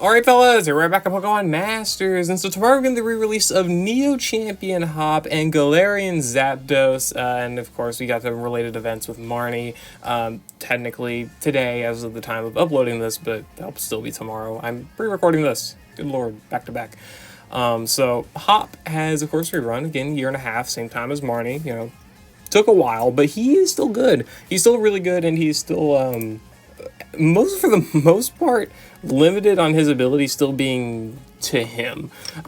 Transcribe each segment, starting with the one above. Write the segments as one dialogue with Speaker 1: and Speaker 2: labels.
Speaker 1: Alright fellas, we're right back at Pokemon Masters, and so tomorrow we're going to the re-release of Neo Champion Hop and Galarian Zapdos, and of course we got the related events with Marnie, technically today as of the time of uploading this, but that'll still be tomorrow. I'm pre-recording this, good lord, back to back. So Hop has of course rerun, again, year and a half, same time as Marnie, you know, took a while, but he is still good. He's still really good, and he's still, for the most part, limited on his ability still being to him.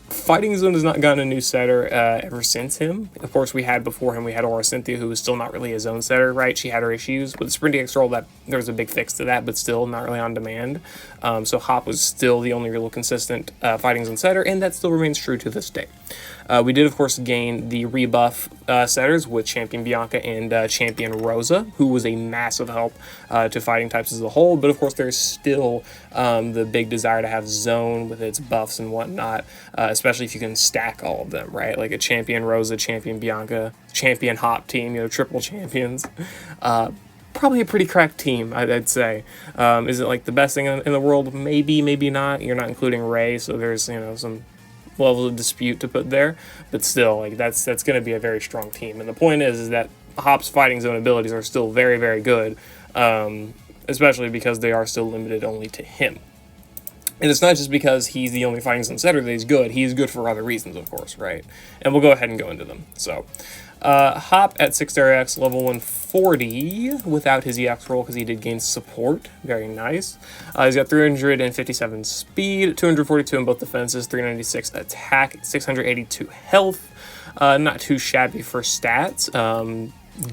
Speaker 1: Fighting Zone has not gotten a new setter ever since him. Of course, we had before him, we had Aura Cynthia, who was still not really his own setter, right? She had her issues with the Sprinting X roll, that there was a big fix to that, but still not really on demand. So Hop was still the only real consistent Fighting Zone setter, and that still remains true to this day. We did, of course, gain the rebuff setters with Champion Bianca and Champion Rosa, who was a massive help to fighting types as a whole. But, of course, there's still the big desire to have Zone with its buffs and whatnot, especially if you can stack all of them, right? Like a Champion Rosa, Champion Bianca, Champion Hop team, you know, triple champions. Probably a pretty cracked team, I'd say. Is it, like, the best thing in the world? Maybe, maybe not. You're not including Ray, so there's, you know, some level of dispute to put there, but still, like, that's going to be a very strong team. And the point is that Hop's Fighting Zone abilities are still very, very good, especially because they are still limited only to him. And it's not just because he's the only Fighting Zone setter that he's good. He's good for other reasons, of course, right? And we'll go ahead and go into them. So, Hop at 6 X, level 140, without his EX roll, because he did gain support. Very nice. He's got 357 speed, 242 in both defenses, 396 attack, 682 health. Not too shabby for stats.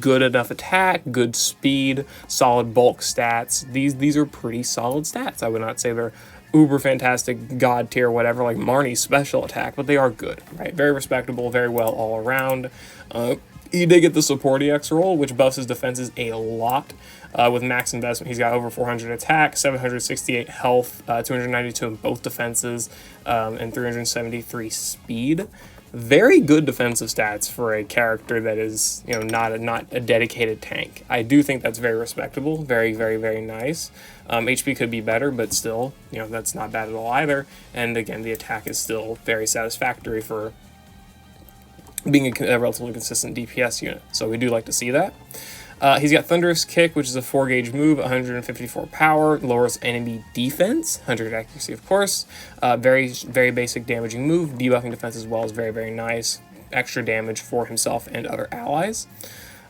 Speaker 1: Good enough attack, good speed, solid bulk stats. These are pretty solid stats. I would not say they're uber fantastic, god tier, whatever, like Marnie's special attack, but they are good, right? Very respectable, very well all around. He did get the support EX roll, which buffs his defenses a lot. With max investment, he's got over 400 attack, 768 health, 292 in both defenses, and 373 speed. Very good defensive stats for a character that is, you know, not a dedicated tank. I do think that's very respectable, very, very, very nice. HP could be better, but still, you know, that's not bad at all either. And again, the attack is still very satisfactory for being a relatively consistent DPS unit. So we do like to see that. He's got Thunderous Kick, which is a 4-gauge move, 154 power, lowers enemy defense, 100 accuracy, of course. Very, very basic damaging move. Debuffing defense as well is very, very nice. Extra damage for himself and other allies.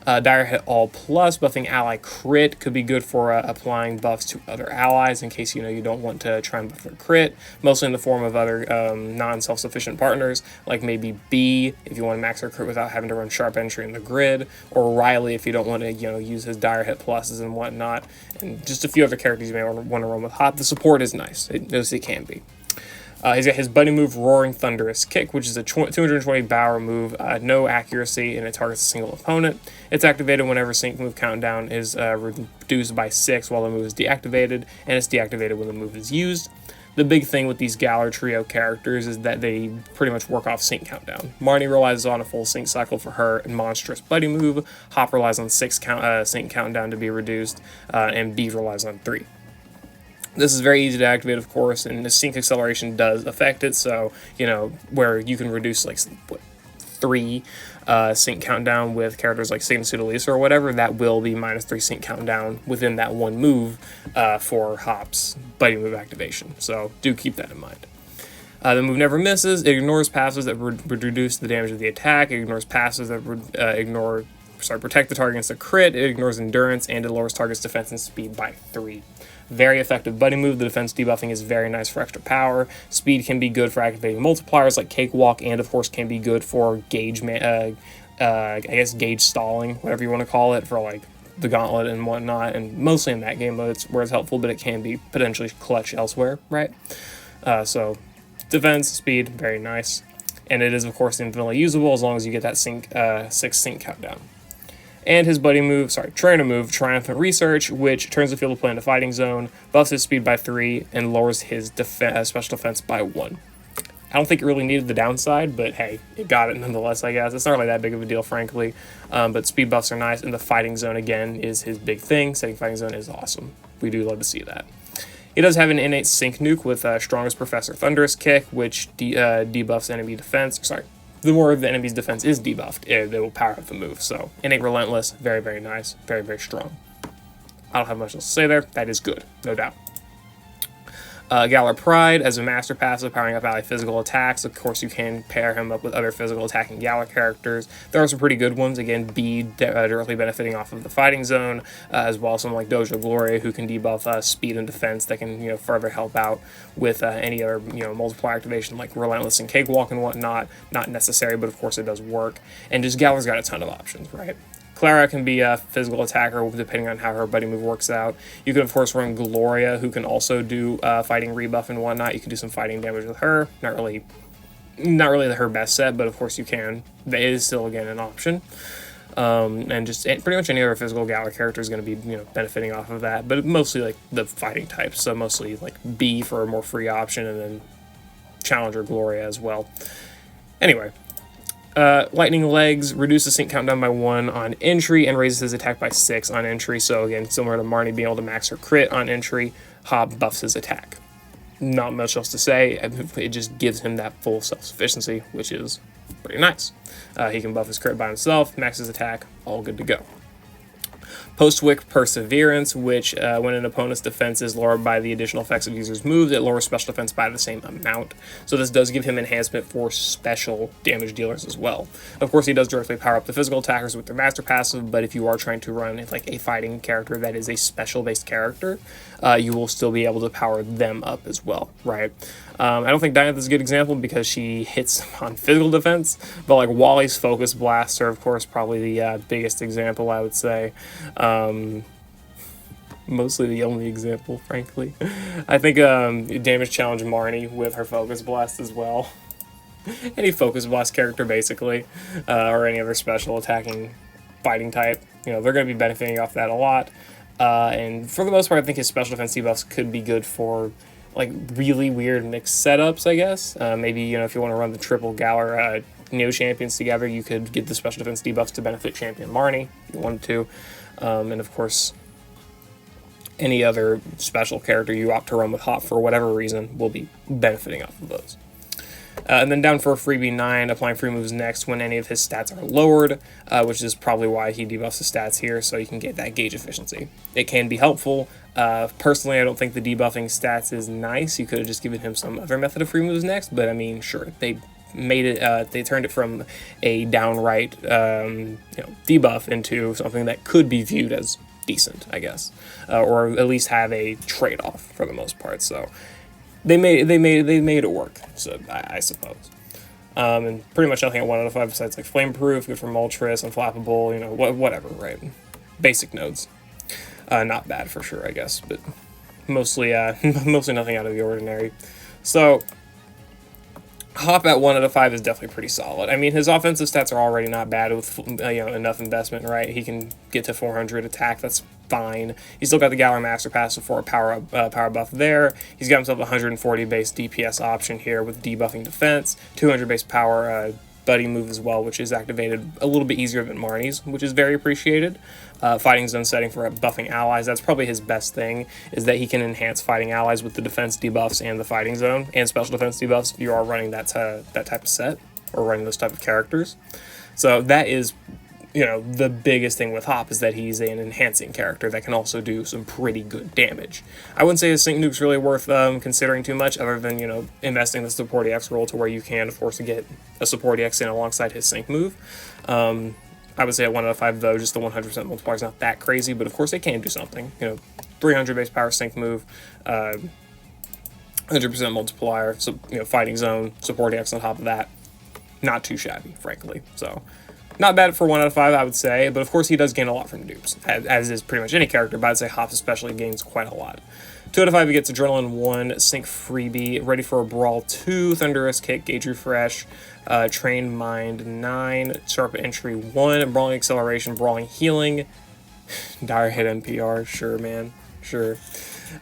Speaker 1: Dire Hit All Plus, buffing ally crit, could be good for applying buffs to other allies in case, you know, you don't want to try and buff a crit, mostly in the form of other non-self-sufficient partners, like maybe B if you want to max her crit without having to run Sharp Entry in the grid, or Riley if you don't want to, you know, use his Dire Hit Pluses and whatnot, and just a few other characters you may want to run with Hop. The support is nice, it can be. He's got his buddy move, Roaring Thunderous Kick, which is a 220 power move, no accuracy, and it targets a single opponent. It's activated whenever sync move countdown is reduced by 6 while the move is deactivated, and it's deactivated when the move is used. The big thing with these Galar Trio characters is that they pretty much work off sync countdown. Marnie relies on a full sync cycle for her monstrous buddy move, Hop relies on 6 sync countdown to be reduced, and B relies on 3. This is very easy to activate, of course, and the sync acceleration does affect it, so, you know, where you can reduce, like, what, 3 sync countdown with characters like Sigma Sudalisa or whatever, that will be -3 sync countdown within that one move for Hop's buddy move activation, so do keep that in mind. The move never misses. It ignores passes that would reduce the damage of the attack, it ignores passes that would protect the target against a crit, it ignores endurance, and it lowers target's defense and speed by 3. Very effective buddy move. The defense debuffing is very nice for extra power. Speed can be good for activating multipliers like Cakewalk, and of course can be good for gauge, I guess gauge stalling, whatever you want to call it, for like the gauntlet and whatnot. And mostly in that game mode, it's where it's helpful, but it can be potentially clutch elsewhere, right? So defense, speed, very nice, and it is of course infinitely usable as long as you get that 6 sync countdown. And his buddy move, trainer move, Triumphant Research, which turns the field of play into Fighting Zone, buffs his speed by 3, and lowers his special defense by 1. I don't think it really needed the downside, but hey, it got it nonetheless, I guess. It's not really that big of a deal, frankly, but speed buffs are nice, and the Fighting Zone, again, is his big thing. Setting Fighting Zone is awesome. We do love to see that. He does have an innate Sync Nuke with Strongest Professor Thunderous Kick, which debuffs enemy defense. Sorry, the more the enemy's defense is debuffed, they will power up the move. So innate Relentless, very, very nice, very, very strong. I don't have much else to say there. That is good, no doubt. Galar Pride as a master passive, powering up ally physical attacks. Of course, you can pair him up with other physical attacking Galar characters. There are some pretty good ones. Again, Bede directly benefiting off of the fighting zone, as well as some like Dojo Gloria, who can debuff speed and defense that can further help out with any other multiplier activation like Relentless and Cakewalk and whatnot. Not necessary, but of course it does work. And just Galar's got a ton of options, right? Clara can be a physical attacker depending on how her buddy move works out. You can, of course, run Gloria, who can also do fighting rebuff and whatnot. You can do some fighting damage with her. Not really her best set, but of course you can. That is still, again, an option. And just pretty much any other physical Galar character is going to be benefiting off of that, but mostly like the fighting types. So mostly like B for a more free option, and then Challenger Gloria as well. Anyway. Lightning Legs reduces sync countdown by 1 on entry and raises his attack by 6 on entry. So again, similar to Marnie being able to max her crit on entry, Hop buffs his attack. Not much else to say. It just gives him that full self-sufficiency, which is pretty nice. He can buff his crit by himself, max his attack, all good to go. Post-Wick Perseverance, which when an opponent's defense is lowered by the additional effects of user's moves, it lowers special defense by the same amount. So this does give him enhancement for special damage dealers as well. Of course, he does directly power up the physical attackers with their master passive, but if you are trying to run like a fighting character that is a special-based character, you will still be able to power them up as well, right? I don't think Diantha is a good example because she hits on physical defense, but like Wally's Focus Blasts are, of course, probably the biggest example, I would say. Mostly the only example, frankly. I think Damage Challenge Marnie with her Focus Blast as well. Any Focus Blast character, basically, or any other special attacking fighting type, they're going to be benefiting off that a lot. And for the most part, I think his special defense debuffs could be good for like really weird mixed setups, I guess. Maybe, if you want to run the triple Galar Neo champions together, you could get the special defense debuffs to benefit Champion Marnie if you wanted to. And of course, any other special character you opt to run with Hop for whatever reason will be benefiting off of those. And then down for a freebie 9, applying free moves next when any of his stats are lowered, which is probably why he debuffs the stats here, so you can get that gauge efficiency. It can be helpful. Personally, I don't think the debuffing stats is nice. You could have just given him some other method of free moves next, but I mean, sure, they made it. They turned it from a downright debuff into something that could be viewed as decent, I guess, or at least have a trade-off for the most part. So they made it work. So I suppose. And pretty much nothing at 1 out of 5 besides like Flameproof, good for Moltres, Unflappable, whatever, right? Basic nodes. Not bad for sure, I guess, but mostly nothing out of the ordinary. So Hop at 1 out of 5 is definitely pretty solid. I mean, his offensive stats are already not bad with enough investment, right? He can get to 400 attack. That's fine. He's still got the Galar Master Passive for a power buff there. He's got himself a 140 base DPS option here with debuffing defense, 200 base power buddy move as well, which is activated a little bit easier than Marnie's, which is very appreciated. Fighting zone setting for buffing allies, that's probably his best thing, is that he can enhance fighting allies with the defense debuffs and the fighting zone, and special defense debuffs if you are running that type of set, or running those type of characters. So that is, the biggest thing with Hop is that he's an enhancing character that can also do some pretty good damage. I wouldn't say his Sync Nuke's really worth considering too much, other than, investing the Support EX roll to where you can, of course, get a Support EX in alongside his Sync move. I would say at 1 out of 5, though, just the 100% multiplier is not that crazy, but of course it can do something. 300 base power Sync move, 100% multiplier, so, fighting zone, Support EX on top of that. Not too shabby, frankly. So not bad for 1 out of 5, I would say, but of course he does gain a lot from dupes, as is pretty much any character, but I'd say Hop especially gains quite a lot. 2 out of 5, he gets Adrenaline 1, Sync Freebie, Ready for a Brawl 2, Thunderous Kick, Gauge Refresh, Trained Mind 9, Sharp Entry 1, Brawling Acceleration, Brawling Healing, Dire Hit NPR, sure man, sure.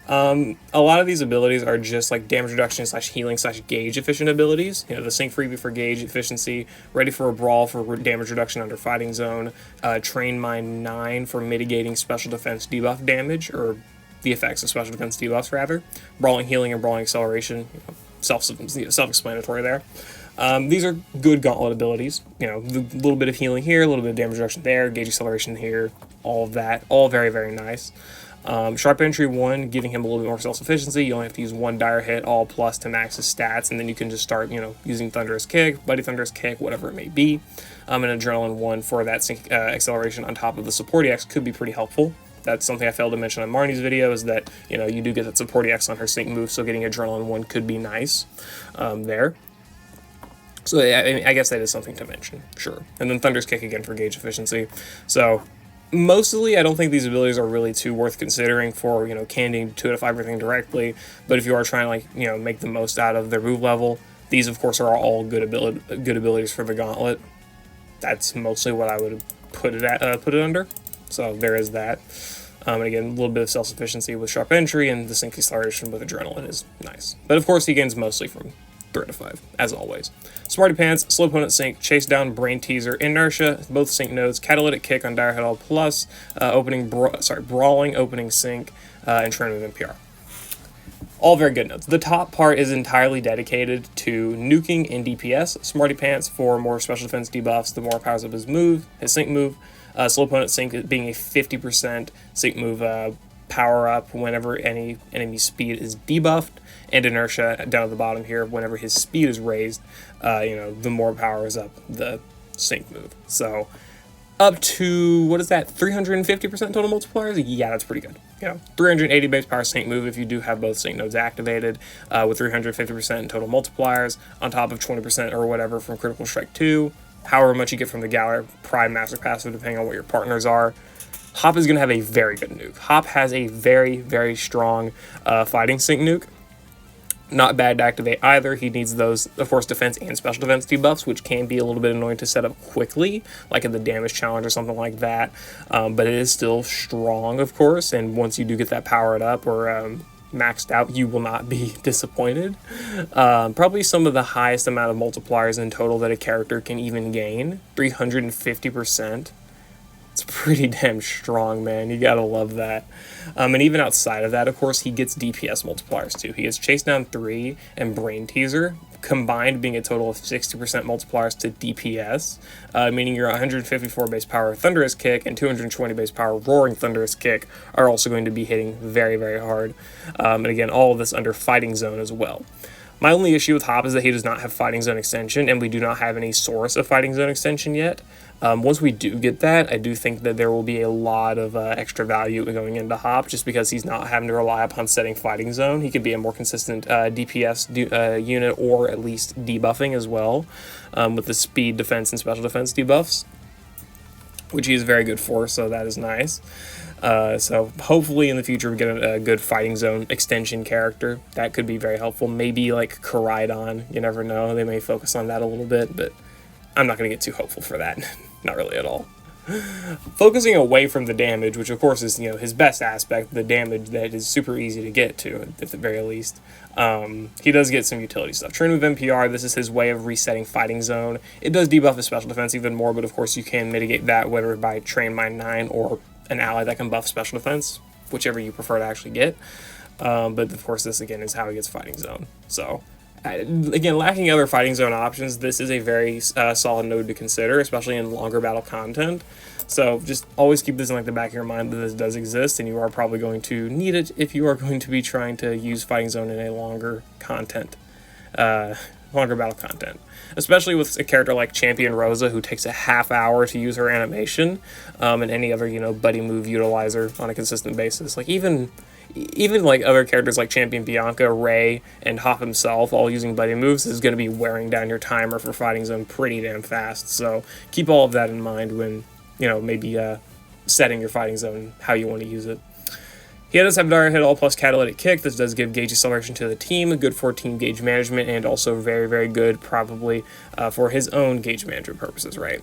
Speaker 1: A lot of these abilities are just like damage reduction / healing / gauge efficient abilities. The Sync Freebie for gauge efficiency, Ready for a Brawl for damage reduction under Fighting Zone, Train Mind 9 for mitigating special defense debuff damage, or the effects of special defense debuffs, rather. Brawling Healing and Brawling Acceleration, self-explanatory there. These are good gauntlet abilities. A little bit of healing here, a little bit of damage reduction there, gauge acceleration here, all of that. All very, very nice. Sharp Entry 1, giving him a little bit more self-sufficiency. You only have to use 1 dire hit, all plus to max his stats, and then you can just start, using Thunderous Kick, Buddy Thunderous Kick, whatever it may be. And Adrenaline 1 for that sync acceleration on top of the Support EX could be pretty helpful. That's something I failed to mention on Marnie's video, is that, you do get that Support EX on her sync move, so getting Adrenaline 1 could be nice there. So yeah, I guess that is something to mention, sure. And then Thunderous Kick again for gauge efficiency. So mostly, I don't think these abilities are really too worth considering for, candying 2 out of 5 everything directly. But if you are trying to, make the most out of their move level, these, of course, are all good abilities for the Gauntlet. That's mostly what I would put it under. So there is that. And again, a little bit of self-sufficiency with Sharp Entry, and the sync acceleration with Adrenaline is nice. But of course, he gains mostly from 3 out of 5, as always. Smarty Pants, Slow Opponent Sync, Chase Down, Brain Teaser, Inertia, both sync nodes, Catalytic Kick on Dire Hit All Plus, Brawling, Opening Sync, and Train with NPR. All very good nodes. The top part is entirely dedicated to nuking and DPS. Smarty Pants for more special defense debuffs, the more powers of his sync move. Slow Opponent Sync being a 50% sync move power up whenever any enemy speed is debuffed, and Inertia down at the bottom here, whenever his speed is raised, the more powers up the sync move. So up to, what is that, 350% total multipliers? Yeah, that's pretty good. 380 base power sync move if you do have both sync nodes activated, with 350% in total multipliers, on top of 20% or whatever from Critical Strike 2, however much you get from the Galar Prime Master Passive, depending on what your partners are. Hop is going to have a very good nuke. Hop has a very, very strong fighting sync nuke. Not bad to activate either. He needs those, of course, defense and special defense debuffs, which can be a little bit annoying to set up quickly, like in the damage challenge or something like that. But it is still strong, of course, and once you do get that powered up or maxed out, you will not be disappointed. Probably some of the highest amount of multipliers in total that a character can even gain, 350%. It's pretty damn strong, man. You gotta love that. And even outside of that, of course, he gets DPS multipliers too. He gets Chase Down 3 and Brain Teaser, combined being a total of 60% multipliers to DPS, meaning your 154 base power Thunderous Kick and 220 base power Roaring Thunderous Kick are also going to be hitting very, very hard. And again, all of this under Fighting Zone as well. My only issue with Hop is that he does not have Fighting Zone Extension, and we do not have any source of Fighting Zone Extension yet. Once we do get that, I do think that there will be a lot of extra value going into Hop, just because he's not having to rely upon setting Fighting Zone. He could be a more consistent DPS unit, or at least debuffing as well, with the speed, defense, and special defense debuffs, which he is very good for, so that is nice. So hopefully in the future we get a good Fighting Zone extension character. That could be very helpful. Maybe like Koraidon, you never know. They may focus on that a little bit, but I'm not going to get too hopeful for that. Not really at all. Focusing away from the damage, which of course is his best aspect, the damage that is super easy to get to at the very least. He does get some utility stuff. Train with NPR, this is his way of resetting Fighting Zone. It does debuff his special defense even more, but of course you can mitigate that whether by Train Mind 9 or an ally that can buff special defense, whichever you prefer to actually get. But of course this again is how he gets Fighting Zone. So again, lacking other Fighting Zone options, this is a very solid node to consider, especially in longer battle content. So just always keep this in the back of your mind that this does exist, and you are probably going to need it if you are going to be trying to use Fighting Zone in a longer battle content. Especially with a character like Champion Rosa, who takes a half hour to use her animation, and any other buddy move utilizer on a consistent basis. Even other characters like Champion Bianca, Ray, and Hop himself, all using buddy moves, is going to be wearing down your timer for Fighting Zone pretty damn fast. So keep all of that in mind when, maybe setting your Fighting Zone, how you want to use it. He does have Dire Hit All plus Catalytic Kick. This does give gauge acceleration to the team, good for team gauge management, and also very, very good probably for his own gauge management purposes, right?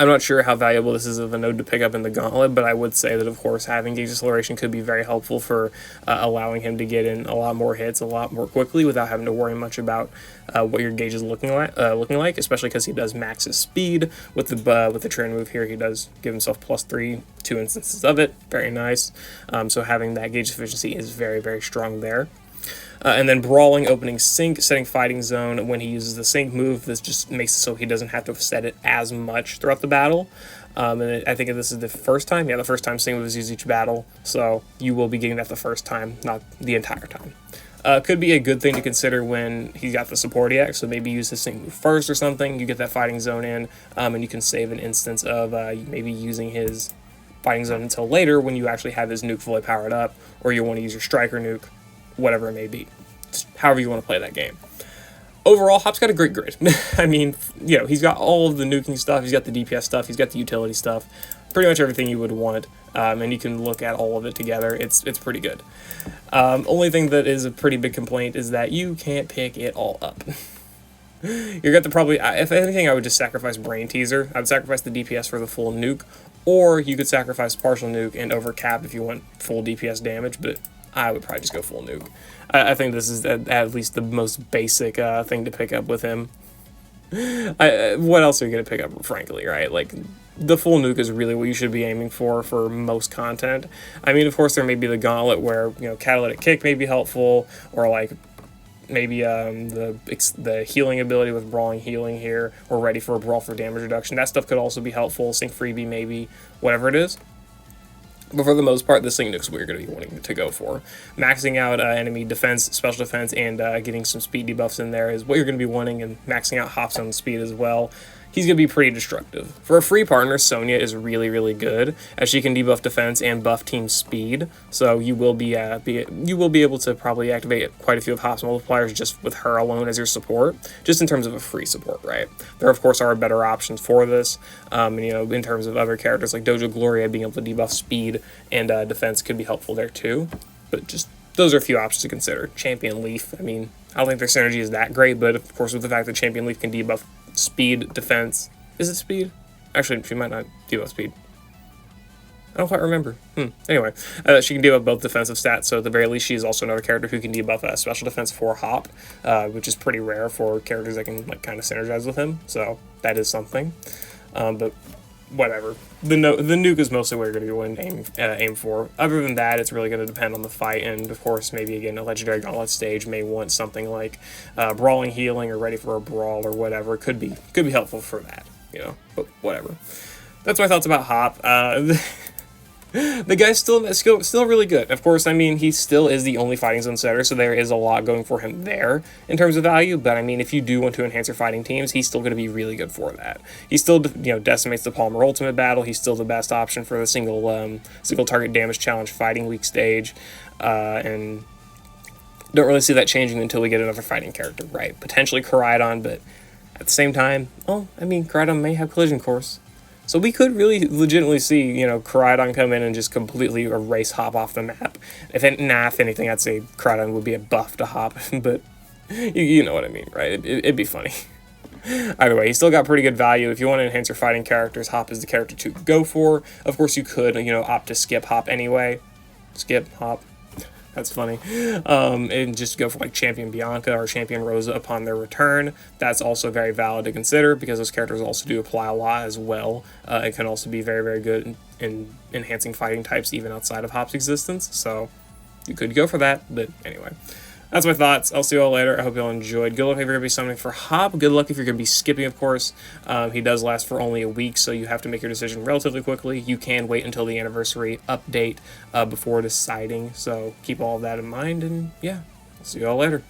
Speaker 1: I'm not sure how valuable this is of a node to pick up in the gauntlet, but I would say that, of course, having gauge acceleration could be very helpful for allowing him to get in a lot more hits a lot more quickly without having to worry much about what your gauge is looking like, especially because he does max his speed with the train move here. He does give himself +3, 2 instances of it. Very nice. So having that gauge efficiency is very, very strong there. And then Brawling, opening Sync, setting Fighting Zone. When he uses the Sync move, this just makes it so he doesn't have to set it as much throughout the battle. And I think this is the first time. Yeah, the first time Sync moves used each battle. So you will be getting that the first time, not the entire time. Could be a good thing to consider when he's got the support EX, so maybe use his Sync move first or something. You get that Fighting Zone in, and you can save an instance of maybe using his Fighting Zone until later when you actually have his nuke fully powered up, or you want to use your Striker nuke, whatever it may be. Just however you want to play that game. Overall, Hop's got a great grid. I mean, you know, he's got all of the nuking stuff, he's got the DPS stuff, he's got the utility stuff, pretty much everything you would want, and you can look at all of it together. It's pretty good. Only thing that is a pretty big complaint is that you can't pick it all up. You're going to probably, if anything, I would just sacrifice Brain Teaser. I would sacrifice the DPS for the full nuke, or you could sacrifice partial nuke and overcap if you want full DPS damage, but I would probably just go full nuke. I think this is at least the most basic thing to pick up with him. What else are you going to pick up, frankly, right? Like, the full nuke is really what you should be aiming for most content. I mean, of course, there may be the gauntlet where, you know, Catalytic Kick may be helpful, or, like, maybe the healing ability with Brawling Healing here, or Ready for a Brawl for damage reduction. That stuff could also be helpful. Sync Freebie maybe, whatever it is. But for the most part, the Sync nuke's what you're going to be wanting to go for. Maxing out enemy defense, special defense, and getting some speed debuffs in there is what you're going to be wanting, and maxing out Hop's own speed as well. He's going to be pretty destructive. For a free partner, Sonya is really, really good, as she can debuff defense and buff team speed. So you will be able to probably activate quite a few of Hop's multipliers just with her alone as your support, just in terms of a free support, right? There, of course, are better options for this. And, you know, in terms of other characters like Dojo Gloria, being able to debuff speed and defense could be helpful there too. But just those are a few options to consider. Champion Leaf, I mean, I don't think their synergy is that great, but of course with the fact that Champion Leaf can debuff speed, defense. Is it speed? Actually, she might not debuff speed. I don't quite remember. Anyway, she can debuff both defensive stats, so at the very least, she's also another character who can debuff special defense for Hop, which is pretty rare for characters that can, like, kind of synergize with him, so that is something. But whatever. The nuke is mostly what you're going to be aim for. Other than that, it's really going to depend on the fight, and of course, maybe again, a Legendary Gauntlet stage may want something like Brawling Healing or Ready for a Brawl or whatever. Could be helpful for that, you know, but whatever. That's my thoughts about Hop. The guy's still really good. Of course, I mean, he still is the only Fighting Zone setter, so there is a lot going for him there in terms of value, but I mean, if you do want to enhance your fighting teams, he's still going to be really good for that. He still, you know, decimates the Palmer Ultimate battle. He's still the best option for the single target damage challenge fighting week stage, and don't really see that changing until we get another fighting character, right? Potentially Koraidon, but at the same time, well, I mean, Koraidon may have Collision Course. So we could really legitimately see, you know, Koraidon come in and just completely erase Hop off the map. If anything, I'd say Koraidon would be a buff to Hop, but you know what I mean, right? It'd be funny. Either way, he's still got pretty good value. If you want to enhance your fighting characters, Hop is the character to go for. Of course, you could, you know, opt to skip Hop anyway. Skip Hop. That's funny. And just go for like Champion Bianca or Champion Rosa upon their return. That's also very valid to consider because those characters also do apply a lot as well. It can also be very, very good in enhancing fighting types even outside of Hop's existence. So you could go for that, but anyway. That's my thoughts. I'll see you all later. I hope you all enjoyed. Good luck if you're going to be summoning for Hop. Good luck if you're going to be skipping, of course. He does last for only a week, so you have to make your decision relatively quickly. You can wait until the anniversary update before deciding, so keep all of that in mind, and yeah, I'll see you all later.